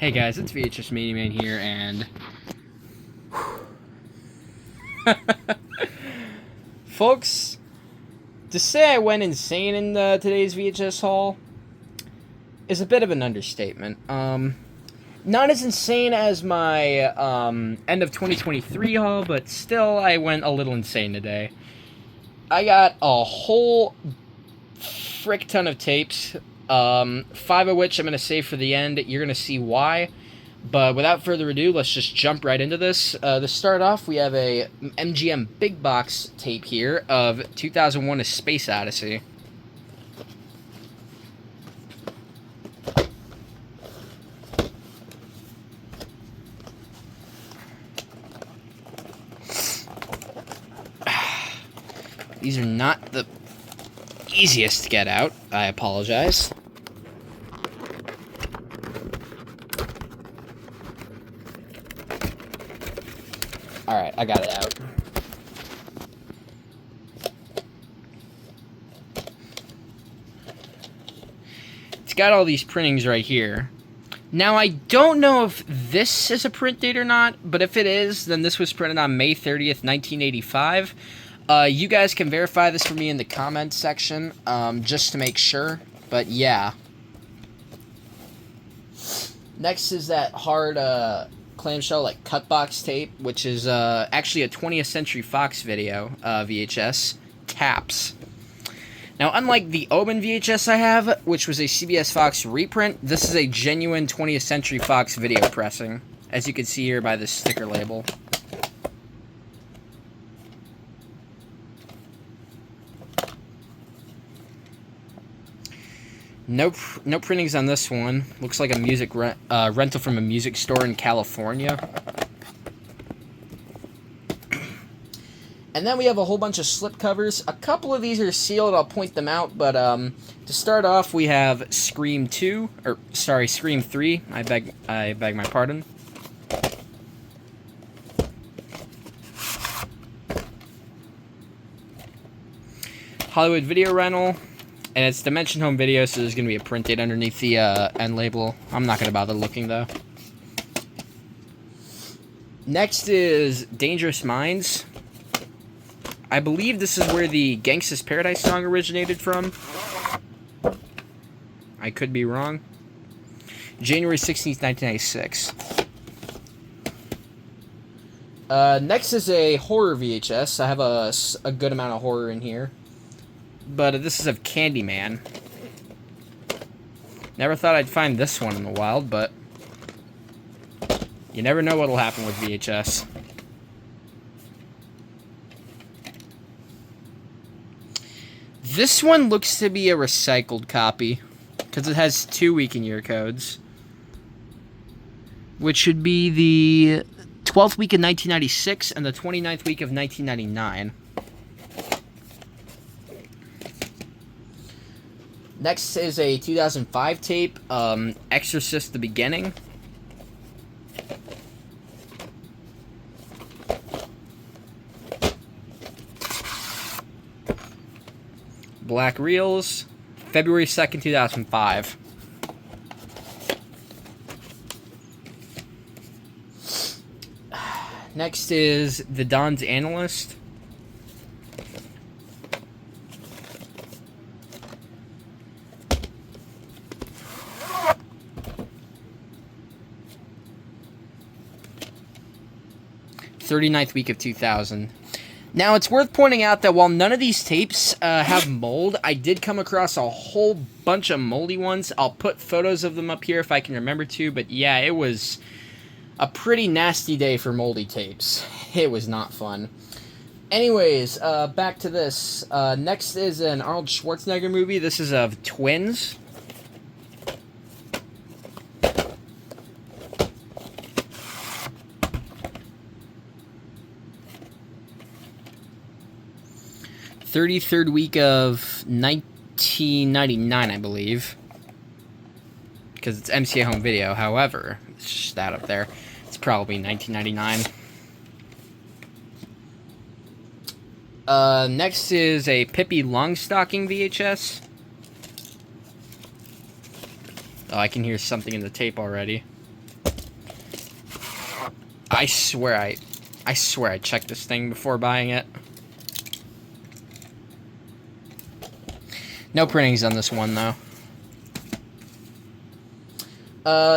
Hey guys, it's VHS Media Man here, and folks, to say I went insane in today's VHS haul is a bit of an understatement. Not as insane as my end of 2023 haul, but still, I went a little insane today. I got a whole frick ton of tapes. 5 of which I'm going to save for the end. You're going to see why. But without further ado, let's just jump right into this. To start off, we have a MGM big box tape here of 2001: A Space Odyssey. These are not the easiest to get out. I apologize. Alright, I got it out. It's got all these printings right here. Now, I don't know if this is a print date or not, but if it is, then this was printed on May 30th, 1985. You guys can verify this for me in the comments section, just to make sure, but yeah. Next is that hard, clamshell, like, cut box tape, which is, actually a 20th Century Fox video, VHS, Taps. Now, unlike the Omen VHS I have, which was a CBS Fox reprint, this is a genuine 20th Century Fox video pressing, as you can see here by this sticker label. No printings on this one. Looks like a music rental from a music store in California. And then we have a whole bunch of slip covers. A couple of these are sealed. I'll point them out. But to start off, we have Scream 2, or sorry, Scream 3. I beg my pardon. Hollywood Video Rental. And it's Dimension Home Video, so there's going to be a print date underneath the end label. I'm not going to bother looking, though. Next is Dangerous Minds. I believe this is where the Gangsta's Paradise song originated from. I could be wrong. January 16th, 1996. Next is a horror VHS. I have a good amount of horror in here. But this is of Candyman. Never thought I'd find this one in the wild, but you never know what'll happen with VHS. This one looks to be a recycled copy, because it has 2 week in year codes, which should be the 12th week of 1996 and the 29th week of 1999. Next is a 2005 tape, Exorcist: The Beginning. Black Reels, February 2nd, 2005. Next is The Don's Analyst. Thirty-ninth week of 2000. Now, it's worth pointing out that while none of these tapes have mold, I did come across a whole bunch of moldy ones. I'll put photos of them up here if I can remember to, but yeah, it was a pretty nasty day for moldy tapes. It was not fun. Anyways, back to this. Next is an Arnold Schwarzenegger movie. This is of Twins. '33rd week of 1999, I believe. Because it's MCA Home Video. However, it's just that up there. It's probably 1999. Next is a Pippi Longstocking VHS. Oh, I can hear something in the tape already. I swear I checked this thing before buying it. No printings on this one, though.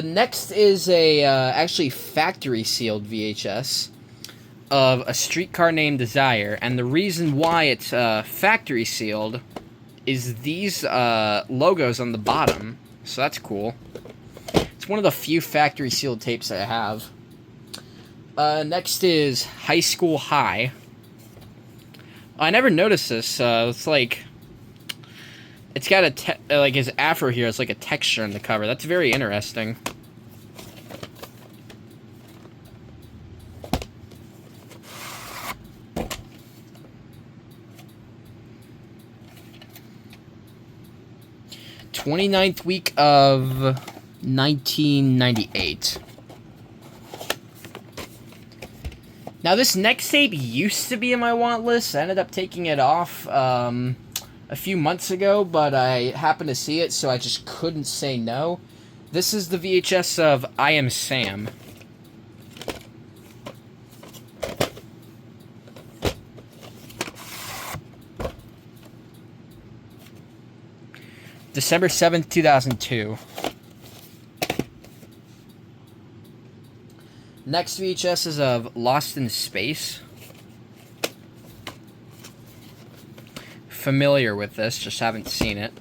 Next is a, actually factory-sealed VHS of A Streetcar Named Desire, and the reason why it's, factory-sealed is these, logos on the bottom, so that's cool. It's one of the few factory-sealed tapes that I have. Next is High School High. I never noticed this, it's like... It's got a, like, his afro here is like a texture in the cover. That's very interesting. '29th week of 1998. Now, this next tape used to be in my want list. I ended up taking it off, a few months ago, but I happened to see it, so I just couldn't say no. This is the VHS of I Am Sam. December 7th, 2002. Next VHS is of Lost in Space. Familiar with this, just haven't seen it.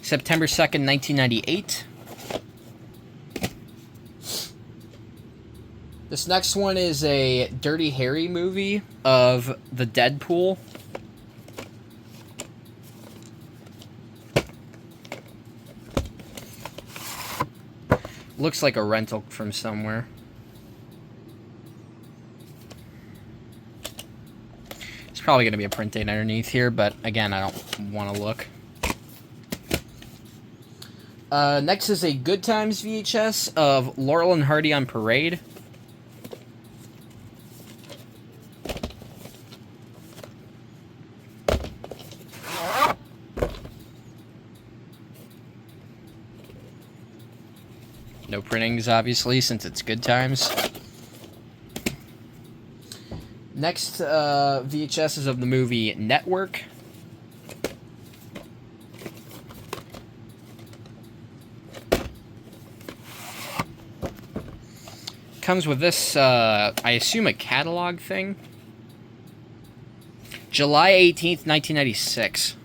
September 2nd, 1998. This next one is a Dirty Harry movie of the Deadpool. Looks like a rental from somewhere. Probably going to be a print date underneath here, but again, I don't want to look. Next is a Good Times VHS of Laurel and Hardy on Parade. No printings, obviously, since it's Good Times. Next VHS is of the movie Network. Comes with this, I assume a catalog thing. July 18th, 1996.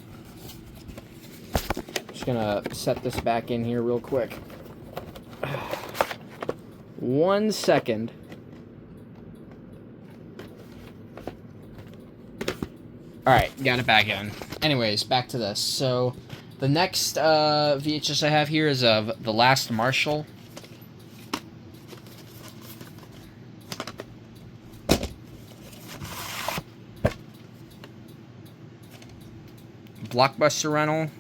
Just gonna set this back in here real quick. 1 second. Alright, got it back in. Anyways, back to this. So, the next VHS I have here is of The Last Marshal. Blockbuster rental.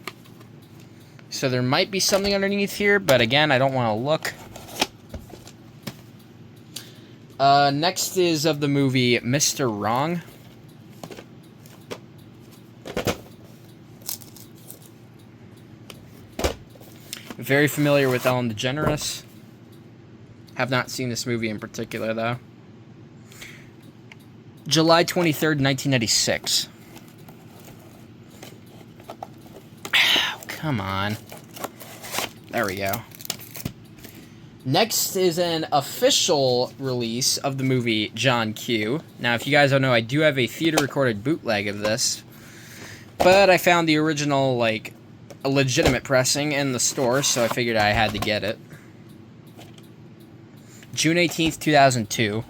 So there might be something underneath here, but again, I don't want to look. Next is of the movie Mr. Wrong. Very familiar with Ellen DeGeneres. Have not seen this movie in particular, though. July 23rd, 1996. Come on. There we go. Next is an official release of the movie John Q. Now, if you guys don't know, I do have a theater-recorded bootleg of this. But I found the original, like, a legitimate pressing in the store, so I figured I had to get it. June 18th, 2002.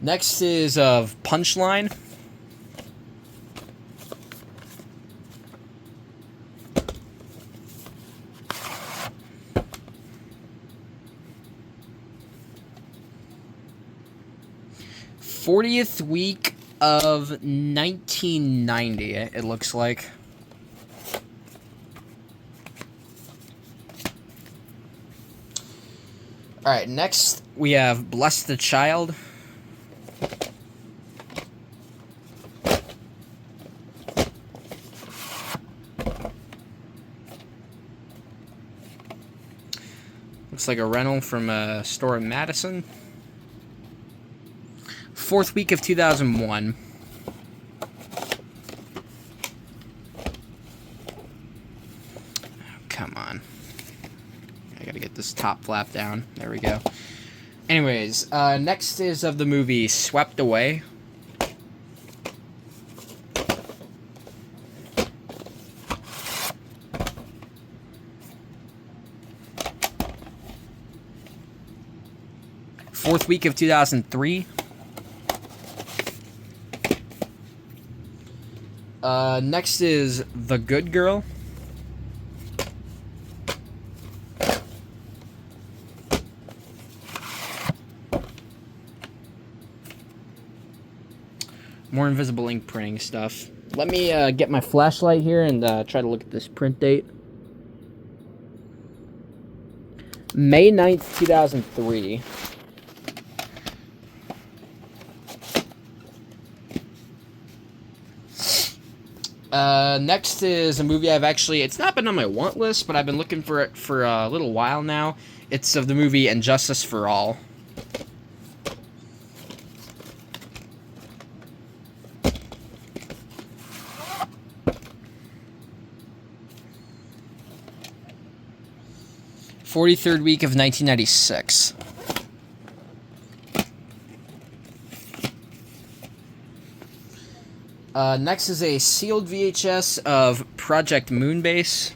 Next is of Punchline. '40th week of 1990, it looks like. Alright, next we have Bless the Child. Looks like a rental from a store in Madison. 4th week of 2001. Come on. I gotta get this top flap down. There we go. Anyways, next is of the movie Swept Away. Fourth week of 2003. Next is The Good Girl. More invisible ink printing stuff. Let me get my flashlight here and try to look at this print date. May 9th, 2003. Next is a movie it's not been on my want list, but I've been looking for it for a little while now. It's of the movie And Justice for All. '43rd week of 1996. Next is a sealed VHS of Project Moonbase.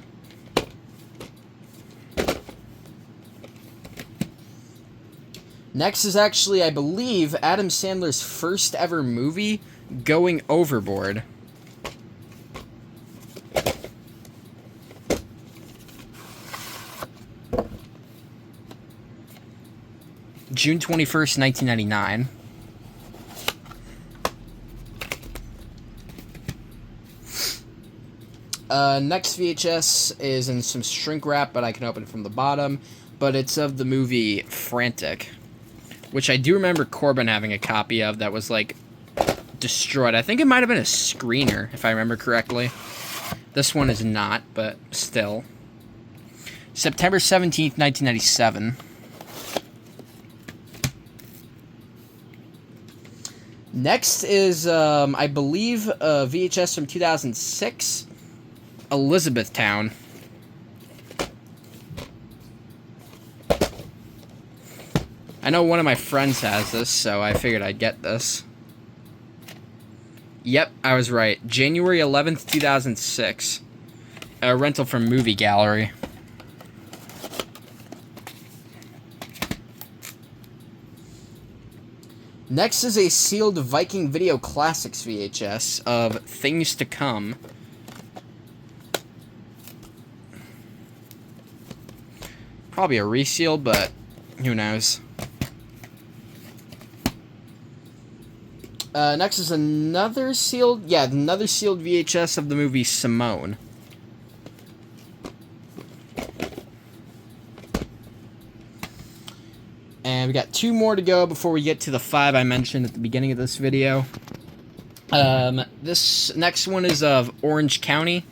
Next is actually, I believe, Adam Sandler's first ever movie, Going Overboard. June 21st, 1999. Next VHS is in some shrink wrap, but I can open it from the bottom. But it's of the movie Frantic, which I do remember Corbin having a copy of that was, like, destroyed. I think it might have been a screener, if I remember correctly. This one is not, but still. September 17th, 1997. Next is, I believe, a VHS from 2006. Elizabethtown. I know one of my friends has this, so I figured I'd get this. Yep, I was right. January 11th, 2006. A rental from Movie Gallery. Next is a sealed Viking Video Classics VHS of Things to Come. Probably a reseal, but who knows. Next is another sealed VHS of the movie Simone. And we got 2 more to go before we get to the 5 I mentioned at the beginning of this video. This next one is of Orange County.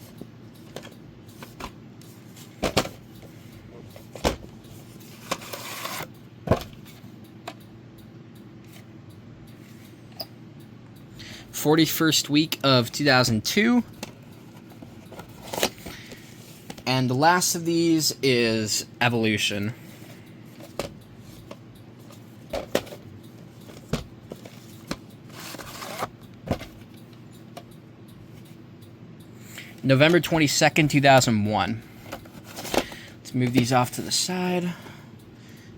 '41st week of 2002. And the last of these is Evolution. November 22nd, 2001. Let's move these off to the side.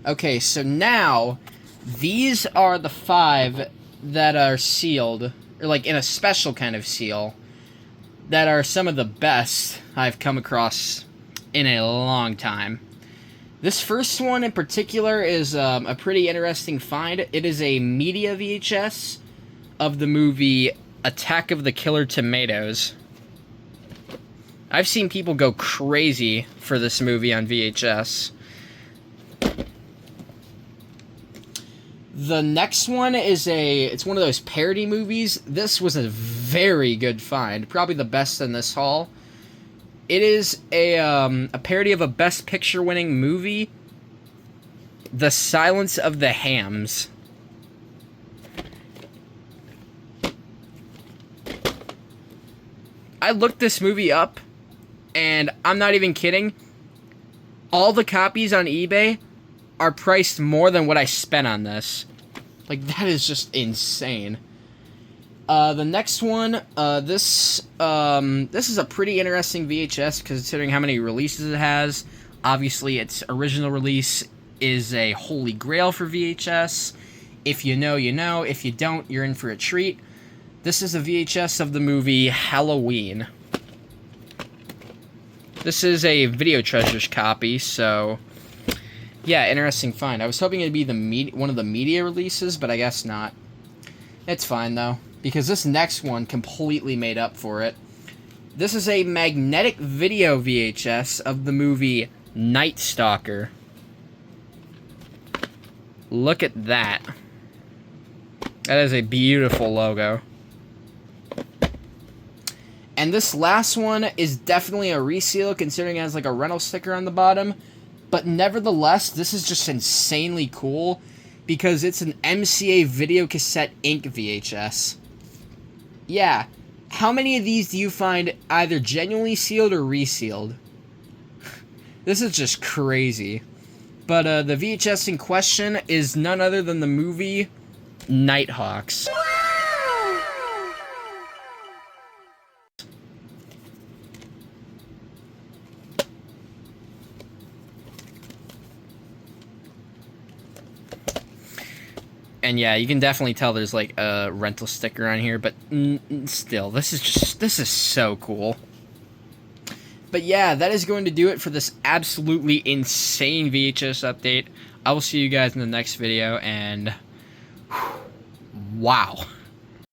Okay, so now these are the 5 that are sealed, or like in a special kind of seal, that are some of the best I've come across in a long time. This first one in particular is a pretty interesting find. It is a media VHS of the movie Attack of the Killer Tomatoes. I've seen people go crazy for this movie on VHS. The next one is it's one of those parody movies. This was a very good find, probably the best in this haul. It is a parody of a Best Picture winning movie The Silence of the Hams. I looked this movie up, and I'm not even kidding. All the copies on eBay are priced more than what I spent on this. Like, that is just insane. The next one, this is a pretty interesting VHS, considering how many releases it has. Obviously, its original release is a holy grail for VHS. If you know, you know. If you don't, you're in for a treat. This is a VHS of the movie Halloween. This is a Video Treasures copy, so yeah, interesting find. I was hoping it'd be one of the media releases, but I guess not. It's fine, though, because this next one completely made up for it. This is a magnetic video VHS of the movie Night Stalker. Look at that. That is a beautiful logo. And this last one is definitely a reseal, considering it has like a rental sticker on the bottom. But nevertheless, this is just insanely cool, because it's an MCA Video Cassette Inc. VHS. Yeah, how many of these do you find either genuinely sealed or resealed? This is just crazy. But the VHS in question is none other than the movie Nighthawks. And yeah, you can definitely tell there's like a rental sticker on here, but still, this is so cool. But yeah, that is going to do it for this absolutely insane VHS update. I will see you guys in the next video, and wow.